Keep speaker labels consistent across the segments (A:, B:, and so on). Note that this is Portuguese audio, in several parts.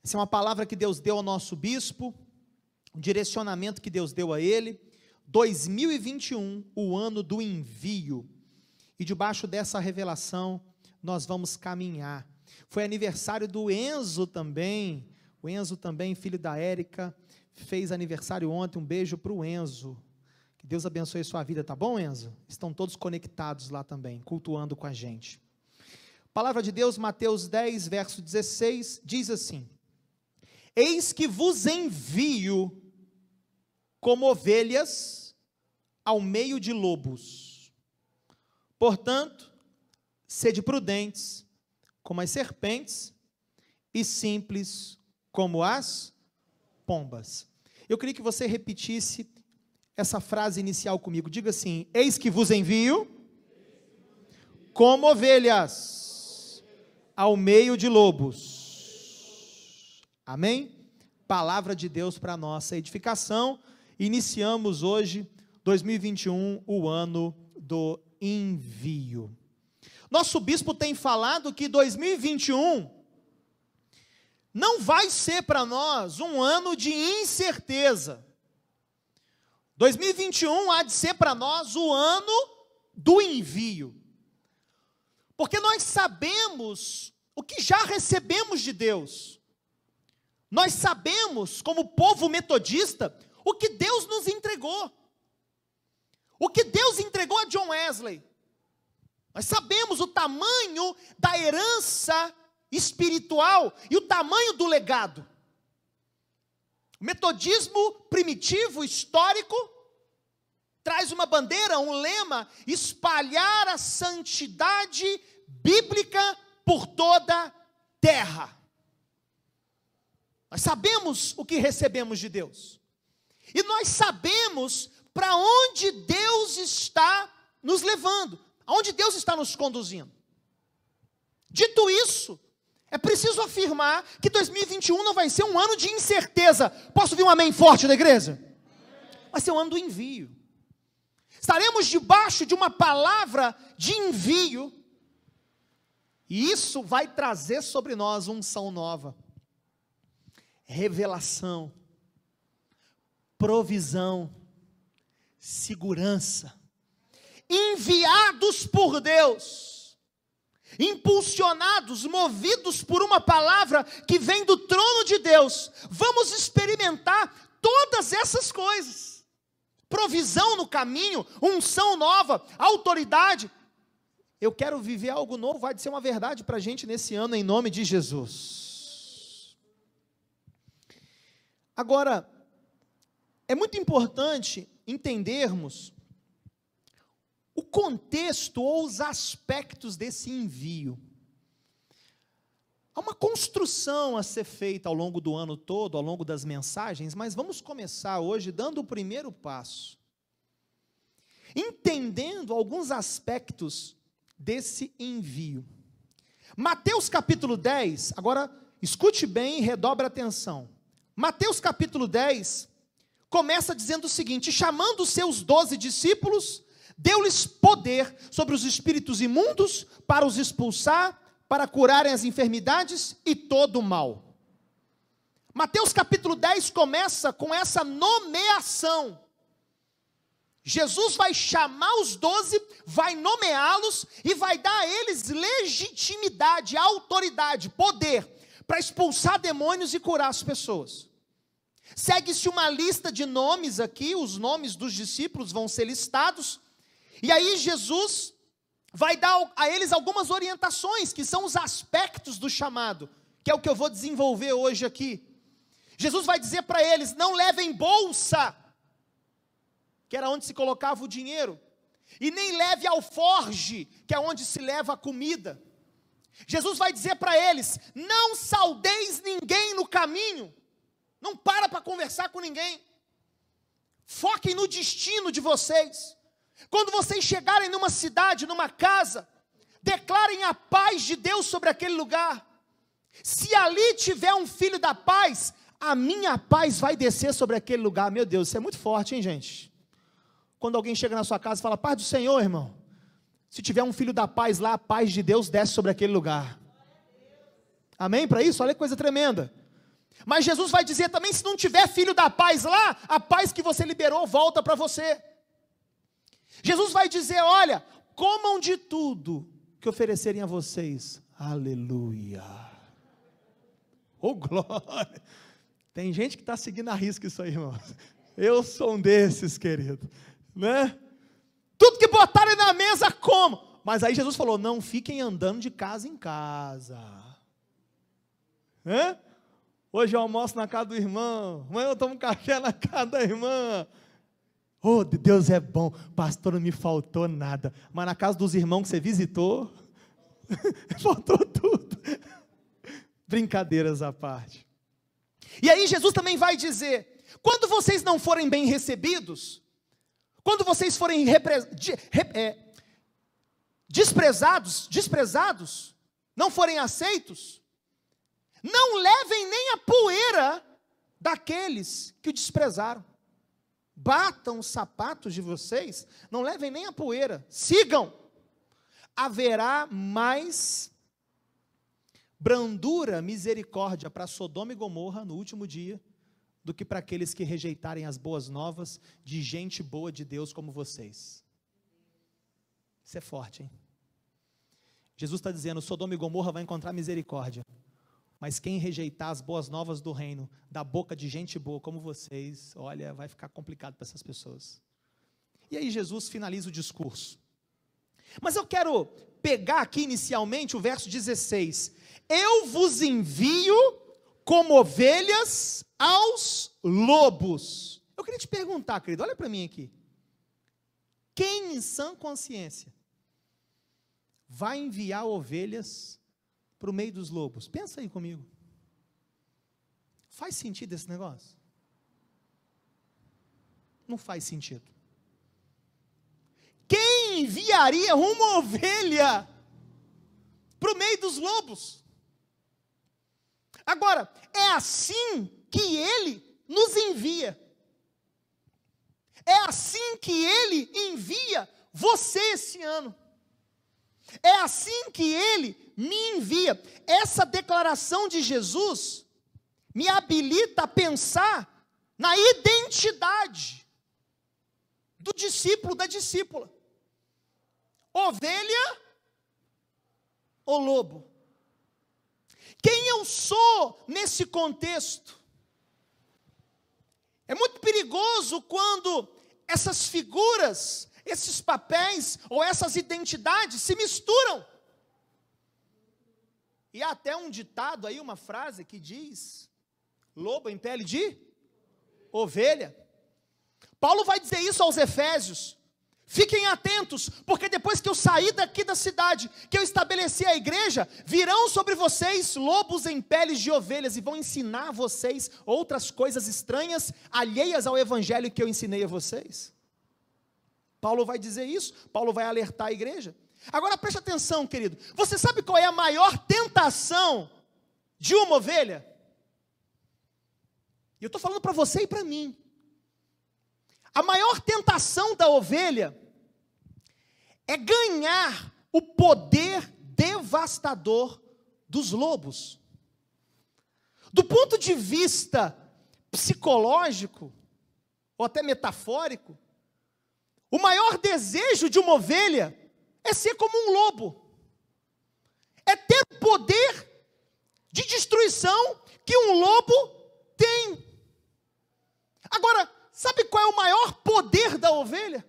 A: Essa é uma palavra que Deus deu ao nosso bispo, um direcionamento que Deus deu a ele. 2021, o ano do envio. E debaixo dessa revelação, nós vamos caminhar. Foi aniversário do Enzo também. O Enzo também, filho da Érica, fez aniversário ontem. Um beijo para o Enzo. Que Deus abençoe a sua vida, tá bom, Enzo? Estão todos conectados lá também, cultuando com a gente. Palavra de Deus, Mateus 10, verso 16, diz assim: eis que vos envio como ovelhas ao meio de lobos. Portanto, sede prudentes como as serpentes e simples como as pombas. Eu queria que você repetisse essa frase inicial comigo. Diga assim: eis que vos envio como ovelhas ao meio de lobos. Amém? Palavra de Deus para nossa edificação. Iniciamos hoje, 2021, o ano do envio. Nosso bispo tem falado que 2021 não vai ser para nós um ano de incerteza. 2021 há de ser para nós o ano do envio. Porque nós sabemos o que já recebemos de Deus. Nós sabemos, como povo metodista, o que Deus nos entregou. O que Deus entregou a John Wesley. Nós sabemos o tamanho da herança espiritual e o tamanho do legado. O metodismo primitivo, histórico, traz uma bandeira, um lema: espalhar a santidade bíblica por toda a terra. Nós sabemos o que recebemos de Deus. E nós sabemos para onde Deus está nos levando, aonde Deus está nos conduzindo. Dito isso, é preciso afirmar que 2021 não vai ser um ano de incerteza. Posso ouvir um amém forte da igreja? Vai ser um ano do envio. Estaremos debaixo de uma palavra de envio, e isso vai trazer sobre nós unção nova, revelação, provisão, segurança, enviados por Deus, impulsionados, movidos por uma palavra que vem do trono de Deus. Vamos experimentar todas essas coisas: provisão no caminho, unção nova, autoridade. Eu quero viver algo novo, vai ser uma verdade para a gente nesse ano, em nome de Jesus. Agora, é muito importante entendermos o contexto ou os aspectos desse envio. Há uma construção a ser feita ao longo do ano todo, ao longo das mensagens, mas vamos começar hoje dando o primeiro passo, entendendo alguns aspectos desse envio. Mateus capítulo 10, agora escute bem e redobre a atenção. Mateus capítulo 10 começa dizendo o seguinte: chamando os seus 12 discípulos, deu-lhes poder sobre os espíritos imundos para os expulsar, para curarem as enfermidades e todo o mal. Mateus capítulo 10 começa com essa nomeação. Jesus vai chamar os 12, vai nomeá-los e vai dar a eles legitimidade, autoridade, poder para expulsar demônios e curar as pessoas. Segue-se uma lista de nomes aqui, os nomes dos discípulos vão ser listados, e aí Jesus vai dar a eles algumas orientações, que são os aspectos do chamado, que é o que eu vou desenvolver hoje aqui. Jesus vai dizer para eles: não levem bolsa, que era onde se colocava o dinheiro, e nem leve alforge, que é onde se leva a comida. Jesus vai dizer para eles: não saudeis ninguém no caminho, não para conversar com ninguém, foquem no destino de vocês. Quando vocês chegarem numa cidade, numa casa, declarem a paz de Deus sobre aquele lugar. Se ali tiver um filho da paz, a minha paz vai descer sobre aquele lugar. Meu Deus, isso é muito forte, hein, gente? Quando alguém chega na sua casa e fala: paz do Senhor, irmão. Se tiver um filho da paz lá, a paz de Deus desce sobre aquele lugar. Amém para isso? Olha que coisa tremenda. Mas Jesus vai dizer também, se não tiver filho da paz lá, a paz que você liberou volta para você. Jesus vai dizer, olha, comam de tudo que oferecerem a vocês. Aleluia. Oh, glória. Tem gente que está seguindo a risca isso aí, irmãos. Eu sou um desses, querido. Né? Tudo que botarem na mesa, como? Mas aí Jesus falou, não fiquem andando de casa em casa. Né? Hoje eu almoço na casa do irmão, amanhã eu tomo café na casa da irmã. Oh, Deus é bom, pastor, não me faltou nada. Mas na casa dos irmãos que você visitou, faltou tudo. Brincadeiras à parte. E aí Jesus também vai dizer, quando vocês não forem bem recebidos, quando vocês forem desprezados, não forem aceitos, não levem nem a poeira daqueles que o desprezaram. Batam os sapatos de vocês, não levem nem a poeira, sigam. Haverá mais brandura, misericórdia para Sodoma e Gomorra no último dia, do que para aqueles que rejeitarem as boas novas de gente boa de Deus como vocês. Isso é forte, hein? Jesus está dizendo, Sodoma e Gomorra vai encontrar misericórdia, mas quem rejeitar as boas novas do reino, da boca de gente boa como vocês, olha, vai ficar complicado para essas pessoas. E aí Jesus finaliza o discurso. Mas eu quero pegar aqui inicialmente o verso 16. Eu vos envio como ovelhas aos lobos. Eu queria te perguntar, querido, olha para mim aqui. Quem em sã consciência vai enviar ovelhas para o meio dos lobos? Pensa aí comigo. Faz sentido esse negócio? Não faz sentido. Quem enviaria uma ovelha para o meio dos lobos? Agora, é assim que ele nos envia. É assim que ele envia você esse ano. É assim que ele me envia. Essa declaração de Jesus me habilita a pensar na identidade do discípulo, da discípula. Ovelha ou lobo? Quem eu sou nesse contexto? É muito perigoso quando essas figuras, esses papéis ou essas identidades se misturam. E há até um ditado aí, uma frase que diz, lobo em pele de ovelha. Paulo vai dizer isso aos Efésios. Fiquem atentos, porque depois que eu sair daqui da cidade, que eu estabeleci a igreja, virão sobre vocês lobos em peles de ovelhas e vão ensinar a vocês outras coisas estranhas, alheias ao evangelho que eu ensinei a vocês. Paulo vai dizer isso, Paulo vai alertar a igreja. Agora preste atenção, querido, você sabe qual é a maior tentação de uma ovelha? E eu estou falando para você e para mim. A maior tentação da ovelha é ganhar o poder devastador dos lobos. Do ponto de vista psicológico, ou até metafórico, o maior desejo de uma ovelha é ser como um lobo. É ter o poder de destruição que um lobo tem. Agora, sabe qual é o maior poder da ovelha?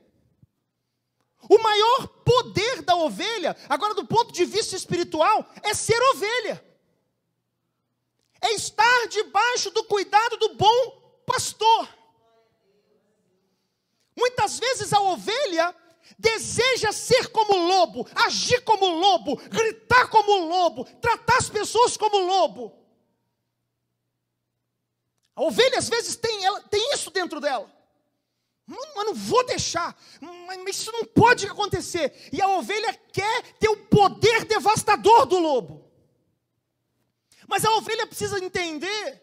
A: O maior poder da ovelha, agora do ponto de vista espiritual, é ser ovelha. É estar debaixo do cuidado do bom pastor. Muitas vezes a ovelha deseja ser como lobo, agir como lobo, gritar como lobo, tratar as pessoas como lobo. A ovelha às vezes tem isso dentro dela. Mas não vou deixar, mas isso não pode acontecer. E a ovelha quer ter o poder devastador do lobo. Mas a ovelha precisa entender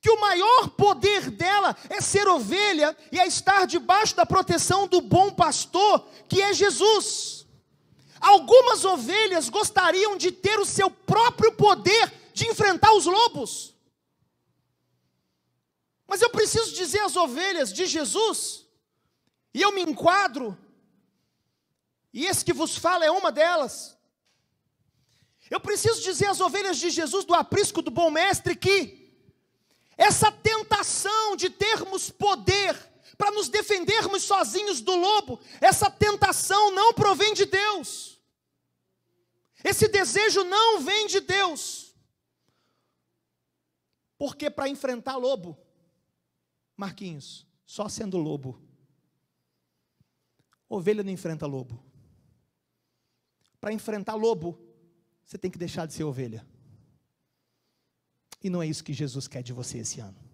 A: que o maior poder dela é ser ovelha e é estar debaixo da proteção do bom pastor, que é Jesus. Algumas ovelhas gostariam de ter o seu próprio poder de enfrentar os lobos. Mas eu preciso dizer às ovelhas de Jesus, e eu me enquadro, e esse que vos fala é uma delas. Eu preciso dizer às ovelhas de Jesus, do aprisco do bom mestre, que essa tentação de termos poder para nos defendermos sozinhos do lobo, essa tentação não provém de Deus. Esse desejo não vem de Deus. Porque para enfrentar lobo, Marquinhos, só sendo lobo, ovelha não enfrenta lobo. Para enfrentar lobo, você tem que deixar de ser ovelha. E não é isso que Jesus quer de você esse ano.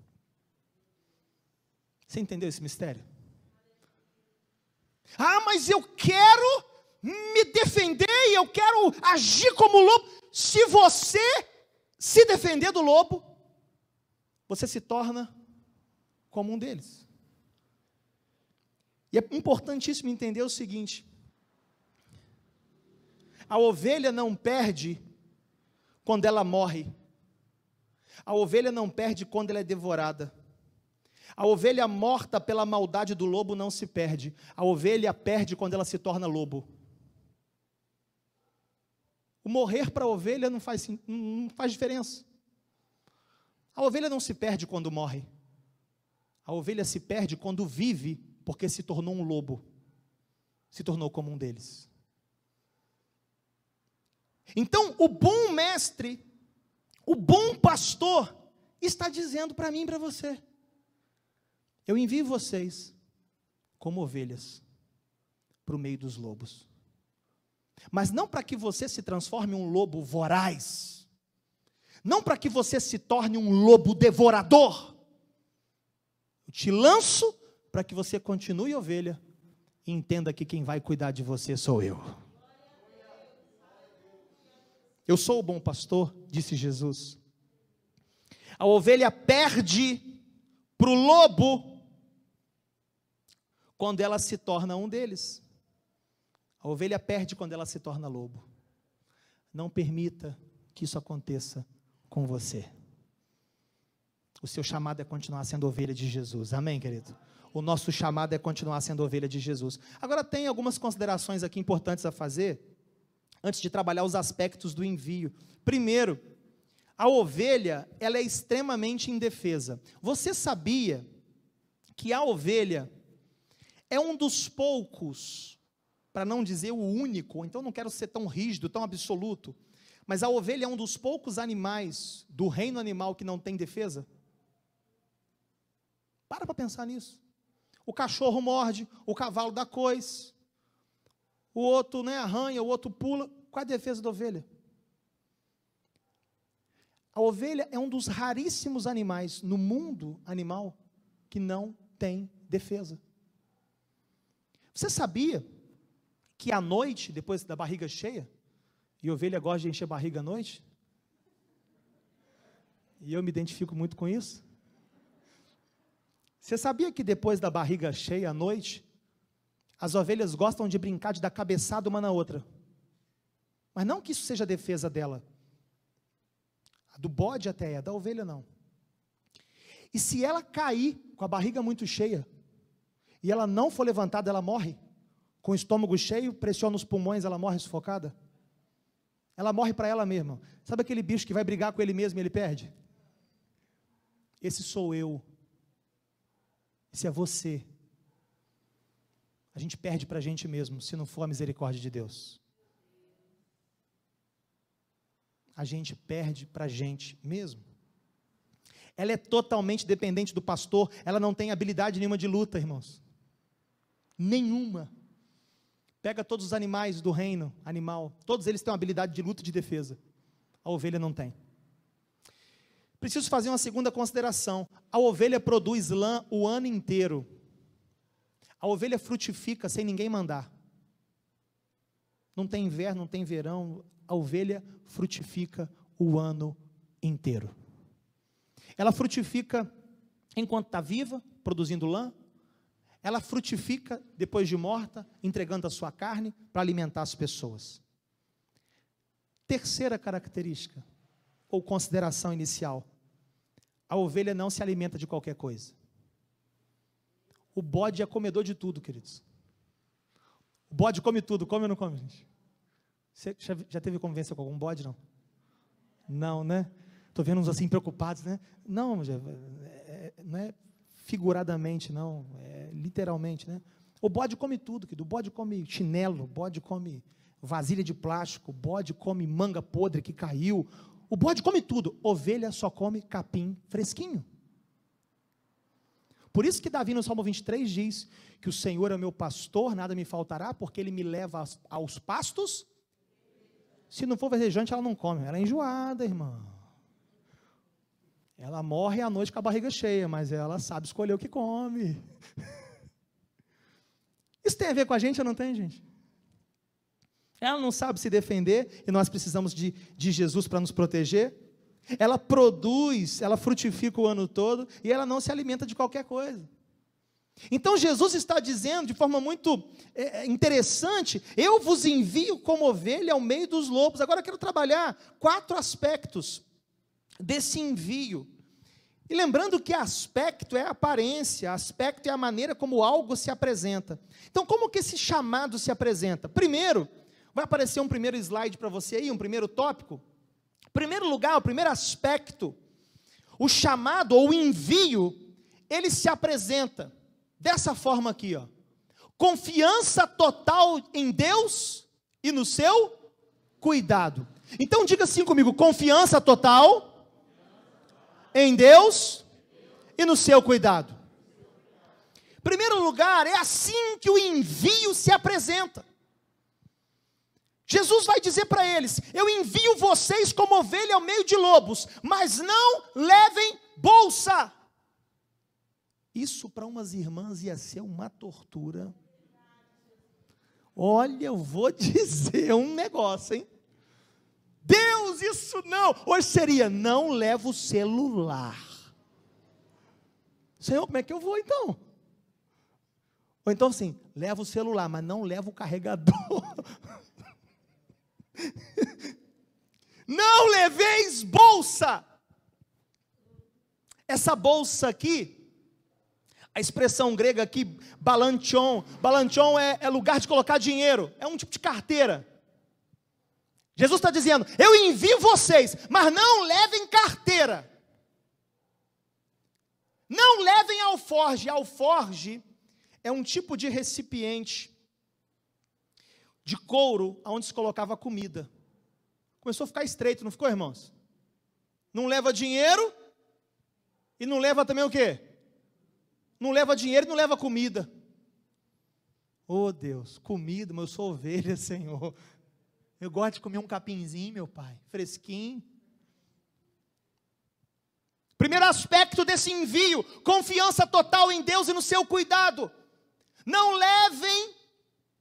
A: Você entendeu esse mistério? Ah, mas eu quero me defender e eu quero agir como lobo. Se você se defender do lobo, você se torna como um deles. E é importantíssimo entender o seguinte: a ovelha não perde quando ela morre. A ovelha não perde quando ela é devorada. A ovelha morta pela maldade do lobo não se perde. A ovelha perde quando ela se torna lobo. O morrer para a ovelha não faz diferença. A ovelha não se perde quando morre. A ovelha se perde quando vive, porque se tornou um lobo. Se tornou como um deles. Então, o bom mestre, o bom pastor, está dizendo para mim e para você: eu envio vocês como ovelhas para o meio dos lobos. Mas não para que você se transforme em um lobo voraz. Não para que você se torne um lobo devorador. Eu te lanço para que você continue ovelha e entenda que quem vai cuidar de você sou eu. Eu sou o bom pastor, disse Jesus. A ovelha perde para o lobo quando ela se torna um deles. A ovelha perde quando ela se torna lobo. Não permita que isso aconteça com você. O seu chamado é continuar sendo ovelha de Jesus. Amém, querido? O nosso chamado é continuar sendo ovelha de Jesus. Agora tem algumas considerações aqui importantes a fazer, antes de trabalhar os aspectos do envio. Primeiro, a ovelha, ela é extremamente indefesa. Você sabia que a ovelha é um dos poucos, para não dizer o único, então não quero ser tão rígido, tão absoluto, mas a ovelha é um dos poucos animais do reino animal que não tem defesa? Para pensar nisso. O cachorro morde, o cavalo dá coice, o outro arranha, o outro pula. Qual é a defesa da ovelha? A ovelha é um dos raríssimos animais no mundo animal que não tem defesa. Você sabia que à noite, depois da barriga cheia, e a ovelha gosta de encher a barriga à noite? E eu me identifico muito com isso. Você sabia que depois da barriga cheia à noite, as ovelhas gostam de brincar de dar cabeçada uma na outra? Mas não que isso seja a defesa dela. A do bode até é, a da ovelha não. E se ela cair com a barriga muito cheia, e ela não for levantada, ela morre? Com o estômago cheio, pressiona os pulmões, ela morre sufocada? Ela morre para ela mesma. Sabe aquele bicho que vai brigar com ele mesmo e ele perde? Esse sou eu. Esse é você. A gente perde para a gente mesmo, se não for a misericórdia de Deus. A gente perde para a gente mesmo. Ela é totalmente dependente do pastor, ela não tem habilidade nenhuma de luta, irmãos. Nenhuma. Pega todos os animais do reino animal, todos eles têm uma habilidade de luta e de defesa. A ovelha não tem. Preciso fazer uma segunda consideração. A ovelha produz lã o ano inteiro. A ovelha frutifica sem ninguém mandar. Não tem inverno, não tem verão. A ovelha frutifica o ano inteiro. Ela frutifica enquanto está viva, produzindo lã. Ela frutifica depois de morta, entregando a sua carne para alimentar as pessoas. Terceira característica, ou consideração inicial. a ovelha não se alimenta de qualquer coisa. O bode é comedor de tudo, queridos. O bode come tudo, come ou não come, gente? Você já teve convivência com algum bode, não? Não, né? Estou vendo uns assim preocupados, né? Não, não é figuradamente, não, é literalmente, né? O bode come tudo, querido. O bode come chinelo, o bode come vasilha de plástico, o bode come manga podre que caiu, o bode come tudo. Ovelha só come capim fresquinho. Por isso que Davi no Salmo 23 diz que o Senhor é o meu pastor, nada me faltará, porque Ele me leva aos pastos. Se não for verdejante, ela não come. Ela é enjoada, irmã. Ela morre à noite com a barriga cheia, mas ela sabe escolher o que come. Isso tem a ver com a gente ou não tem, gente? Ela não sabe se defender e nós precisamos de Jesus para nos proteger. Ela produz, ela frutifica o ano todo e ela não se alimenta de qualquer coisa. Então Jesus está dizendo de forma muito interessante: eu vos envio como ovelha ao meio dos lobos. Agora eu quero trabalhar 4 aspectos desse envio. E lembrando que aspecto é a aparência, aspecto é a maneira como algo se apresenta. Então como que esse chamado se apresenta? Primeiro, vai aparecer um primeiro slide para você aí, um primeiro tópico. Primeiro lugar, o primeiro aspecto, o chamado ou o envio, ele se apresenta dessa forma aqui, ó. Confiança total em Deus e no seu cuidado. Então diga assim comigo: confiança total em Deus e no seu cuidado. Primeiro lugar, é assim que o envio se apresenta. Jesus vai dizer para eles: eu envio vocês como ovelha ao meio de lobos, mas não levem bolsa. Isso para umas irmãs ia ser uma tortura. Olha, eu vou dizer um negócio, hein? Deus, isso não. Hoje seria: não leva o celular. Senhor, como é que eu vou então? Ou então assim: leva o celular, mas não leva o carregador. Não leveis bolsa. Essa bolsa aqui, a expressão grega aqui, balanchon. Balanchon é lugar de colocar dinheiro, é um tipo de carteira. Jesus está dizendo: eu envio vocês, mas não levem carteira. Não levem alforge. Alforge é um tipo de recipiente de couro, onde se colocava comida. Começou a ficar estreito, não ficou, irmãos? Não leva dinheiro, e não leva também o quê? Não leva dinheiro e não leva comida. Oh Deus, comida, mas eu sou ovelha, Senhor. Eu gosto de comer um capinzinho, meu Pai, fresquinho. Primeiro aspecto desse envio: confiança total em Deus e no seu cuidado. Não levem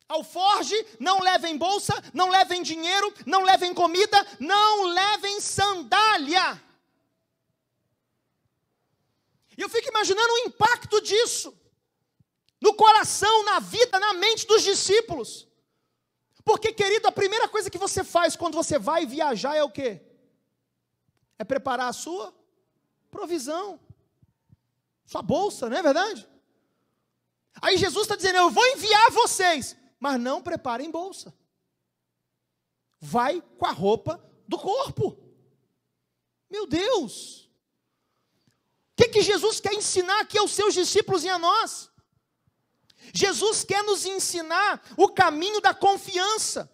A: alforge, não levem bolsa, não levem dinheiro, não levem comida, não levem sandália. E eu fico imaginando o impacto disso no coração, na vida, na mente dos discípulos. Porque, querido, a primeira coisa que você faz quando você vai viajar é o quê? É preparar a sua provisão, sua bolsa, não é verdade? Aí Jesus está dizendo: eu vou enviar vocês, mas não preparem bolsa. Vai com a roupa do corpo. Meu Deus! O que Jesus quer ensinar aqui aos seus discípulos e a nós? Jesus quer nos ensinar o caminho da confiança.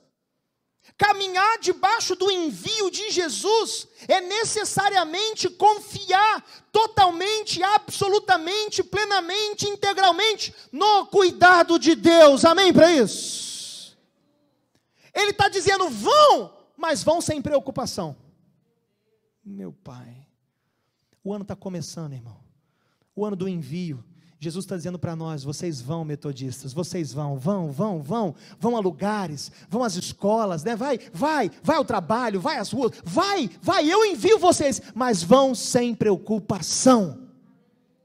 A: Caminhar debaixo do envio de Jesus é necessariamente confiar totalmente, absolutamente, plenamente, integralmente no cuidado de Deus. Amém para isso? Ele está dizendo: vão, mas vão sem preocupação. Meu Pai, o ano está começando, irmão. O ano do envio. Jesus está dizendo para nós: vocês vão, metodistas, vocês vão a lugares, vão às escolas, né? vai ao trabalho, vai às ruas, vai, eu envio vocês, mas vão sem preocupação,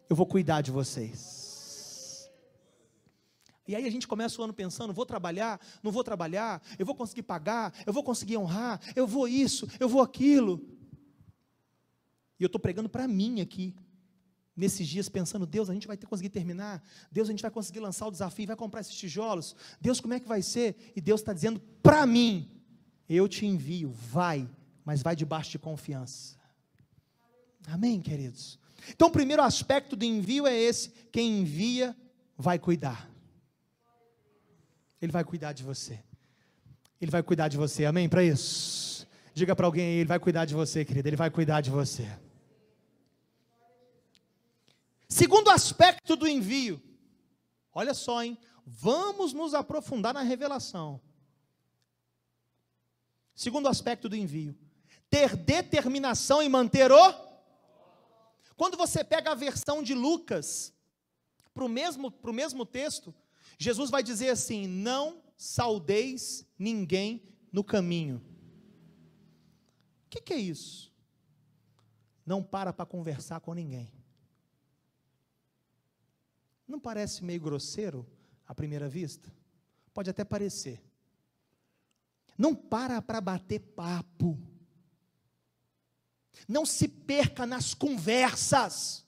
A: eu vou cuidar de vocês. E aí a gente começa o ano pensando: vou trabalhar, não vou trabalhar, eu vou conseguir pagar, eu vou conseguir honrar, eu vou isso, eu vou aquilo. E eu estou pregando para mim aqui. nesses dias pensando, Deus, a gente vai conseguir terminar, Deus, a gente vai conseguir lançar o desafio, vai comprar esses tijolos, Deus, como é que vai ser? E Deus está dizendo para mim, eu te envio, vai, mas vai debaixo de confiança. Amém, queridos? Então o primeiro aspecto do envio é esse, quem envia vai cuidar. Ele vai cuidar de você. Ele vai cuidar de você, amém? Para isso, diga para alguém aí, ele vai cuidar de você, querido, ele vai cuidar de você. Segundo aspecto do envio, olha só, hein? Vamos nos aprofundar na revelação. Segundo aspecto do envio, ter determinação em manter o... Quando você pega a versão de Lucas, para o mesmo texto, Jesus vai dizer assim, não saudeis ninguém no caminho. O que é isso? Não para conversar com ninguém. Não parece meio grosseiro à primeira vista? Pode até parecer. Não para bater papo. Não se perca nas conversas.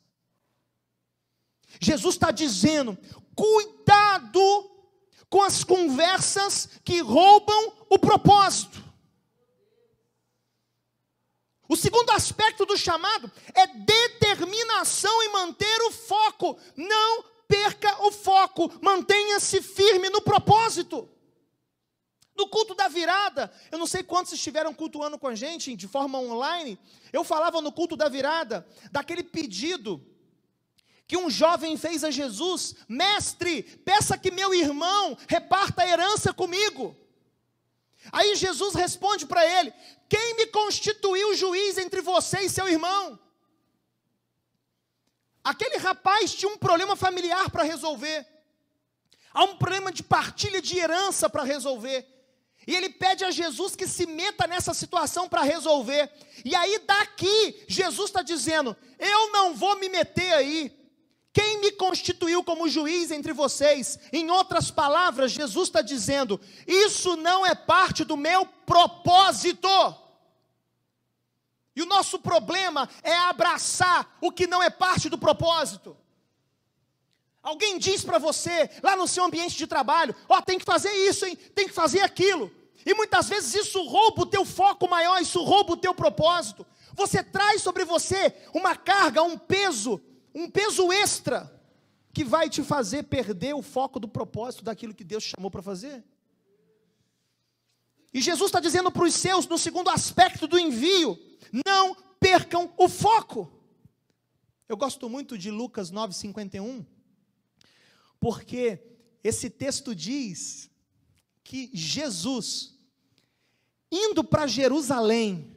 A: Jesus está dizendo, cuidado com as conversas que roubam o propósito. O segundo aspecto do chamado é determinação em manter o foco. Não perca o foco, mantenha-se firme no propósito. No culto da virada, eu não sei quantos estiveram cultuando com a gente de forma online, eu falava no culto da virada, daquele pedido que um jovem fez a Jesus, mestre, peça que meu irmão reparta a herança comigo. Aí Jesus responde para ele, quem me constituiu juiz entre você e seu irmão? Aquele rapaz tinha um problema familiar para resolver, há um problema de partilha de herança para resolver, e ele pede a Jesus que se meta nessa situação para resolver, e aí daqui, Jesus está dizendo, eu não vou me meter aí, quem me constituiu como juiz entre vocês? Em outras palavras, Jesus está dizendo, isso não é parte do meu propósito, e o nosso problema é abraçar o que não é parte do propósito. Alguém diz para você, lá no seu ambiente de trabalho, tem que fazer isso, hein? Tem que fazer aquilo. E muitas vezes isso rouba o teu foco maior, isso rouba o teu propósito. Você traz sobre você uma carga, um peso extra, que vai te fazer perder o foco do propósito daquilo que Deus te chamou para fazer. E Jesus está dizendo para os seus, no segundo aspecto do envio, não percam o foco. Eu gosto muito de Lucas 9:51, porque esse texto diz que Jesus, indo para Jerusalém,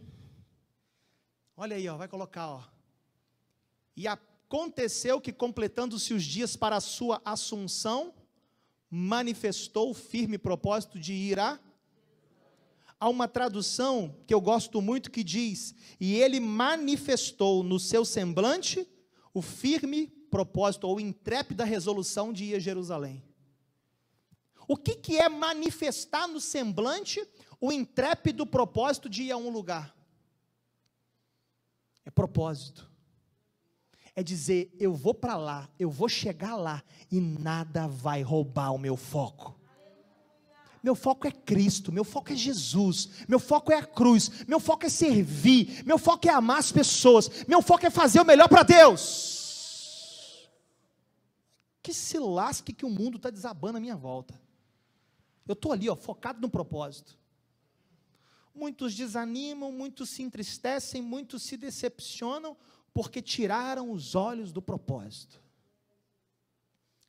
A: olha aí, vai colocar, e aconteceu que, completando-se os dias para a sua assunção, manifestou o firme propósito de ir a... Há uma tradução que eu gosto muito que diz, e ele manifestou no seu semblante o firme propósito, ou intrépida resolução de ir a Jerusalém. O que é manifestar no semblante o intrépido propósito de ir a um lugar? É propósito. É dizer, eu vou para lá, eu vou chegar lá, e nada vai roubar o meu foco. Meu foco é Cristo, meu foco é Jesus, meu foco é a cruz, meu foco é servir, meu foco é amar as pessoas, meu foco é fazer o melhor para Deus. Que se lasque que o mundo está desabando à minha volta. Eu estou ali, focado no propósito. Muitos desanimam, muitos se entristecem, muitos se decepcionam, porque tiraram os olhos do propósito.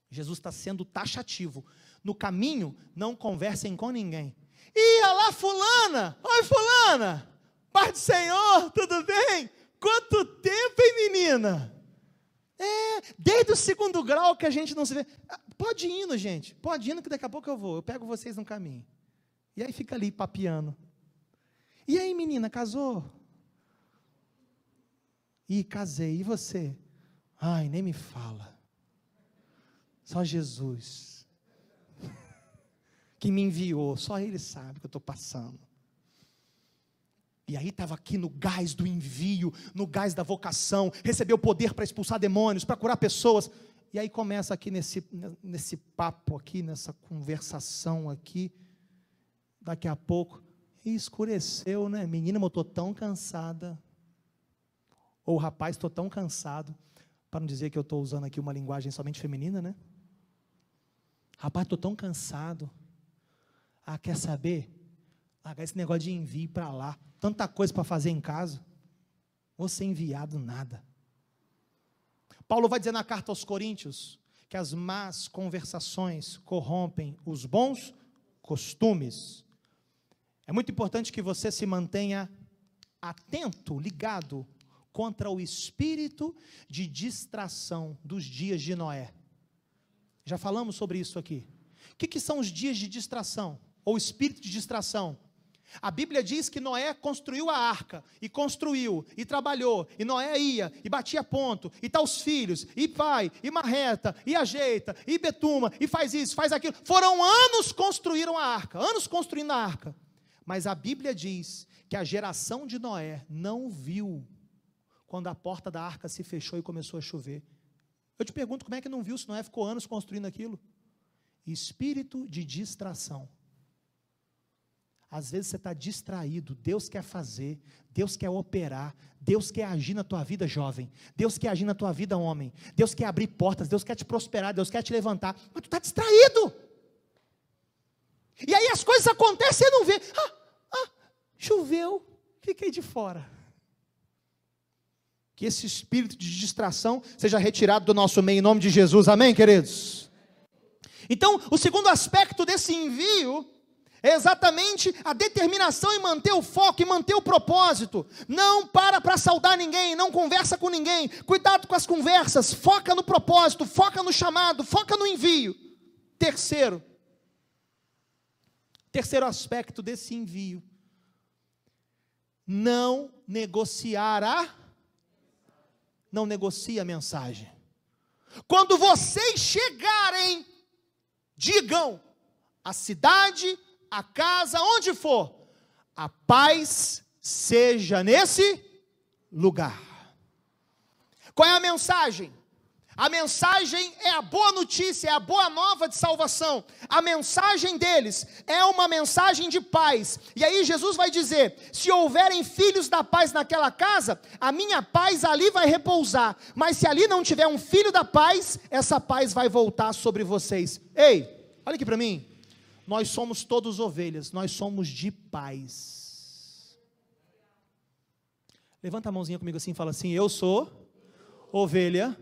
A: Jesus está sendo taxativo. No caminho, não conversem com ninguém. Olha lá fulana, oi fulana, paz do Senhor, tudo bem? Quanto tempo, hein menina? Desde o 2º grau que a gente não se vê. Pode ir indo, gente, pode ir indo que daqui a pouco eu pego vocês no caminho. E aí fica ali papeando. E aí menina, casou? Casei, e você? Ai, nem me fala. Só Jesus que me enviou, só Ele sabe o que eu estou passando. E aí estava aqui no gás do envio, no gás da vocação, recebeu poder para expulsar demônios, para curar pessoas. E aí começa aqui nesse papo aqui, nessa conversação aqui, daqui a pouco, e escureceu, né? Menina, eu estou tão cansada. Ou rapaz, estou tão cansado, para não dizer que eu estou usando aqui uma linguagem somente feminina, né? Rapaz, estou tão cansado. Ah, quer saber? Largar esse negócio de envio para lá. Tanta coisa para fazer em casa. Vou ser enviado nada. Paulo vai dizer na carta aos Coríntios que as más conversações corrompem os bons costumes. É muito importante que você se mantenha atento, ligado contra o espírito de distração dos dias de Noé. Já falamos sobre isso aqui. O que são os dias de distração? Ou espírito de distração? A Bíblia diz que Noé construiu a arca, e construiu, e trabalhou, e Noé ia, e batia ponto, e tá os filhos, e vai, e marreta, e ajeita, e betuma, e faz isso, faz aquilo. Foram anos construindo a arca, mas a Bíblia diz que a geração de Noé não viu quando a porta da arca se fechou e começou a chover. Eu te pergunto, como é que não viu se Noé ficou anos construindo aquilo? Espírito de distração. Às vezes você está distraído, Deus quer fazer, Deus quer operar, Deus quer agir na tua vida, jovem, Deus quer agir na tua vida, homem, Deus quer abrir portas, Deus quer te prosperar, Deus quer te levantar, mas tu está distraído, e aí as coisas acontecem e você não vê, choveu, fiquei de fora. Que esse espírito de distração seja retirado do nosso meio, em nome de Jesus, amém, queridos? Então, o segundo aspecto desse envio é exatamente a determinação em manter o foco, em manter o propósito. Não para saudar ninguém, não conversa com ninguém, cuidado com as conversas, foca no propósito, foca no chamado, foca no envio. Terceiro aspecto desse envio, não negocie a mensagem. Quando vocês chegarem, digam, a cidade, a casa, onde for, a paz seja nesse lugar. Qual é a mensagem? A mensagem é a boa notícia, é a boa nova de salvação. A mensagem deles é uma mensagem de paz. E aí Jesus vai dizer, se houverem filhos da paz naquela casa, a minha paz ali vai repousar. Mas se ali não tiver um filho da paz, essa paz vai voltar sobre vocês. Ei, olha aqui para mim. Nós somos todos ovelhas, nós somos de paz. Levanta a mãozinha comigo assim e fala assim, eu sou ovelha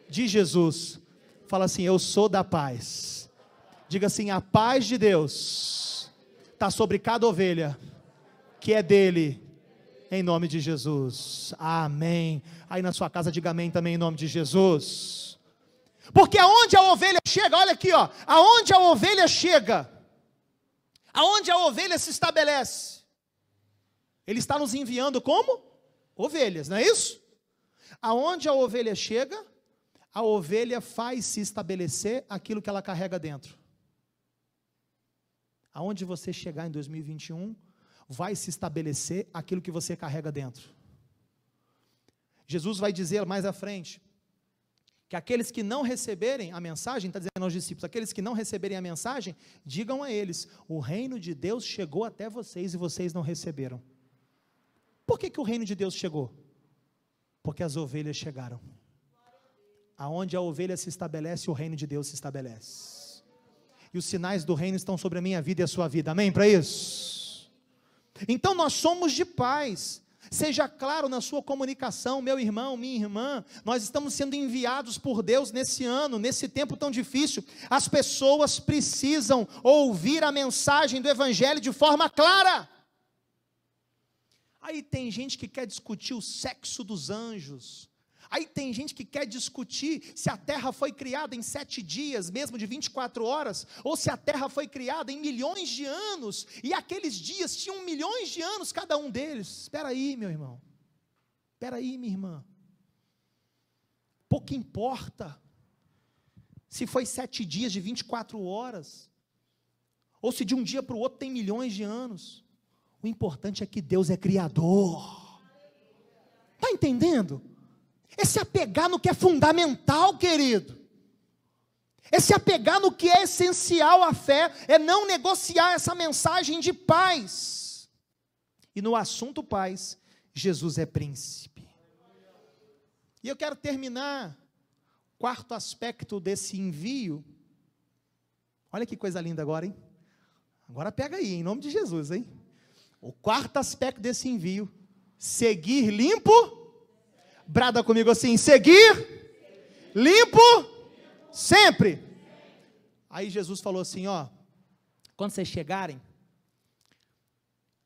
A: de Jesus. Fala assim, eu sou da paz. Diga assim, a paz de Deus está sobre cada ovelha que é dele, em nome de Jesus. Amém. Aí na sua casa diga amém também em nome de Jesus. Porque aonde a ovelha chega, olha aqui, ó, aonde a ovelha chega, aonde a ovelha se estabelece, Ele está nos enviando como ovelhas, não é isso? Aonde a ovelha chega, a ovelha faz se estabelecer aquilo que ela carrega dentro. Aonde você chegar em 2021, vai se estabelecer aquilo que você carrega dentro. Jesus vai dizer mais à frente, que aqueles que não receberem a mensagem, está dizendo aos discípulos, aqueles que não receberem a mensagem, digam a eles, o reino de Deus chegou até vocês e vocês não receberam. Por que o reino de Deus chegou? Porque as ovelhas chegaram. Aonde a ovelha se estabelece, o reino de Deus se estabelece. E os sinais do reino estão sobre a minha vida e a sua vida, amém para isso? Então nós somos de paz. Seja claro na sua comunicação, meu irmão, minha irmã, nós estamos sendo enviados por Deus nesse ano, nesse tempo tão difícil. As pessoas precisam ouvir a mensagem do Evangelho de forma clara. Aí tem gente que quer discutir o sexo dos anjos. Aí tem gente que quer discutir se a terra foi criada em 7 dias, mesmo de 24 horas, ou se a terra foi criada em milhões de anos, e aqueles dias tinham milhões de anos cada um deles. Espera aí, meu irmão, espera aí, minha irmã, pouco importa se foi 7 dias de 24 horas, ou se de um dia para o outro tem milhões de anos. O importante é que Deus é criador. Está entendendo? É se apegar no que é fundamental, querido. É se apegar no que é essencial à fé. É não negociar essa mensagem de paz. E no assunto paz, Jesus é príncipe. E eu quero terminar o quarto aspecto desse envio. Olha que coisa linda agora, hein? Agora pega aí, em nome de Jesus, hein? O quarto aspecto desse envio: seguir limpo. Brada comigo assim: seguir limpo sempre. Aí Jesus falou assim: ó, quando vocês chegarem,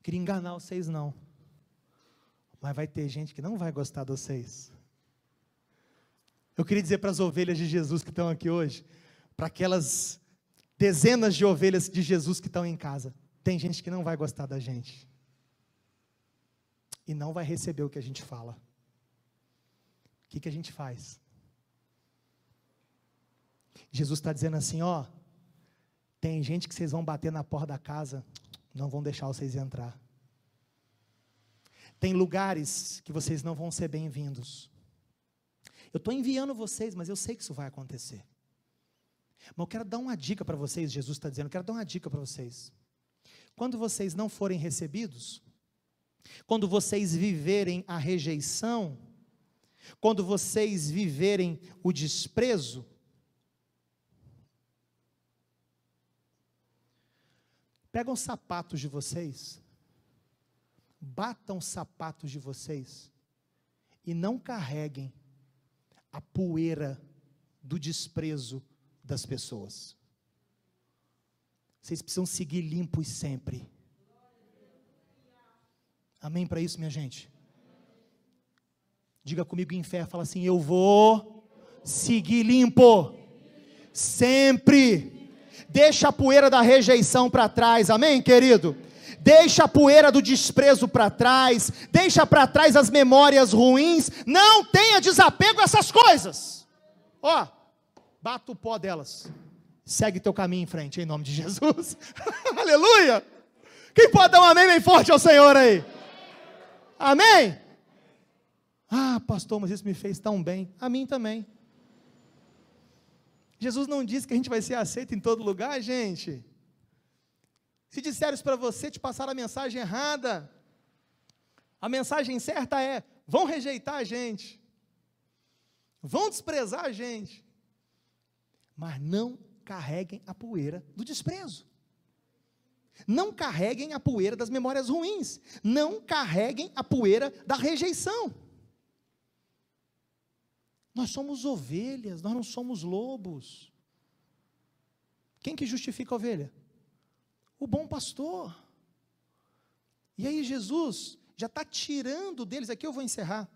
A: queria enganar vocês não, mas vai ter gente que não vai gostar de vocês. Eu queria dizer para as ovelhas de Jesus que estão aqui hoje, para aquelas dezenas de ovelhas de Jesus que estão em casa: tem gente que não vai gostar da gente, e não vai receber o que a gente fala. O que a gente faz? Jesus está dizendo assim: ó, tem gente que vocês vão bater na porta da casa, não vão deixar vocês entrar. Tem lugares que vocês não vão ser bem-vindos. Eu estou enviando vocês, mas eu sei que isso vai acontecer. Mas eu quero dar uma dica para vocês. Jesus está dizendo: eu quero dar uma dica para vocês. Quando vocês não forem recebidos, quando vocês viverem a rejeição, quando vocês viverem o desprezo, pegam os sapatos de vocês, batam os sapatos de vocês e não carreguem a poeira do desprezo das pessoas. Vocês precisam seguir limpos sempre. Amém para isso, minha gente? Diga comigo em fé, fala assim: eu vou seguir limpo sempre. Deixa a poeira da rejeição para trás, amém, querido? Deixa a poeira do desprezo para trás, deixa para trás as memórias ruins, não tenha desapego a essas coisas. Ó, bata o pó delas, segue teu caminho em frente, em nome de Jesus. Aleluia! Quem pode dar um amém bem forte ao Senhor aí? Amém? Ah, pastor, mas isso me fez tão bem. A mim também. Jesus não disse que a gente vai ser aceito em todo lugar, gente. Se disseram isso para você, te passaram a mensagem errada. A mensagem certa é: vão rejeitar a gente, vão desprezar a gente, mas não carreguem a poeira do desprezo. Não carreguem a poeira das memórias ruins. Não carreguem a poeira da rejeição. Nós somos ovelhas, nós não somos lobos. Quem que justifica a ovelha? O bom pastor. E aí Jesus já está tirando deles, aqui eu vou encerrar.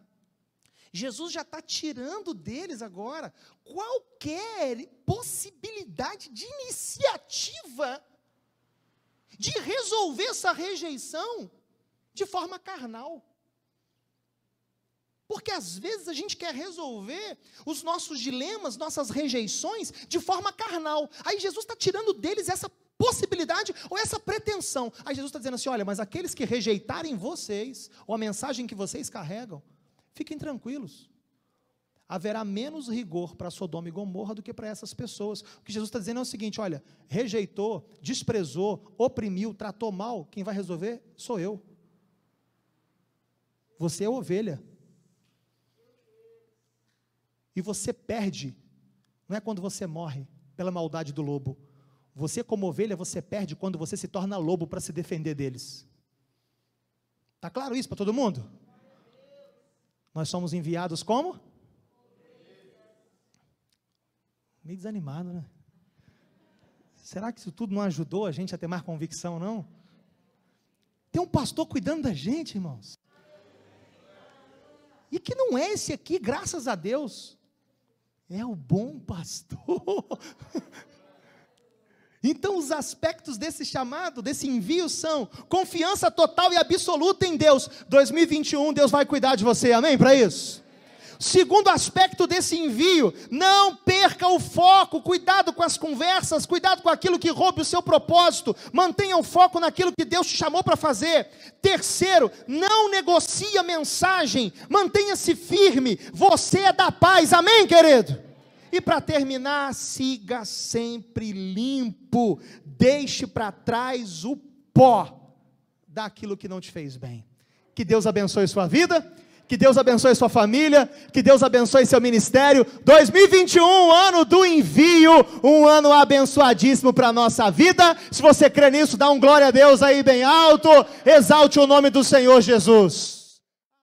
A: Jesus já está tirando deles agora qualquer possibilidade de iniciativa de resolver essa rejeição de forma carnal. Porque às vezes a gente quer resolver os nossos dilemas, nossas rejeições de forma carnal. Aí Jesus está tirando deles essa possibilidade ou essa pretensão. Aí Jesus está dizendo assim: olha, mas aqueles que rejeitarem vocês, ou a mensagem que vocês carregam, fiquem tranquilos. Haverá menos rigor para Sodoma e Gomorra do que para essas pessoas. O que Jesus está dizendo é o seguinte: olha, rejeitou, desprezou, oprimiu, tratou mal, quem vai resolver sou eu. Você é ovelha. E você perde, não é quando você morre pela maldade do lobo. Você, como ovelha, você perde quando você se torna lobo para se defender deles. Está claro isso para todo mundo? Nós somos enviados como? Meio desanimado, né? Será que isso tudo não ajudou a gente a ter mais convicção, não? Tem um pastor cuidando da gente, irmãos. E que não é esse aqui, graças a Deus. É o bom pastor. Então os aspectos desse chamado, desse envio são confiança total e absoluta em Deus. 2021, Deus vai cuidar de você, amém para isso? Segundo aspecto desse envio, não perca o foco, cuidado com as conversas, cuidado com aquilo que roube o seu propósito, mantenha o foco naquilo que Deus te chamou para fazer. Terceiro, não negocie a mensagem, mantenha-se firme, você é da paz, amém, querido? E para terminar, siga sempre limpo, deixe para trás o pó daquilo que não te fez bem. Que Deus abençoe sua vida, que Deus abençoe sua família, que Deus abençoe seu ministério. 2021, ano do envio, um ano abençoadíssimo para a nossa vida. Se você crê nisso, dá um glória a Deus aí bem alto, exalte o nome do Senhor Jesus.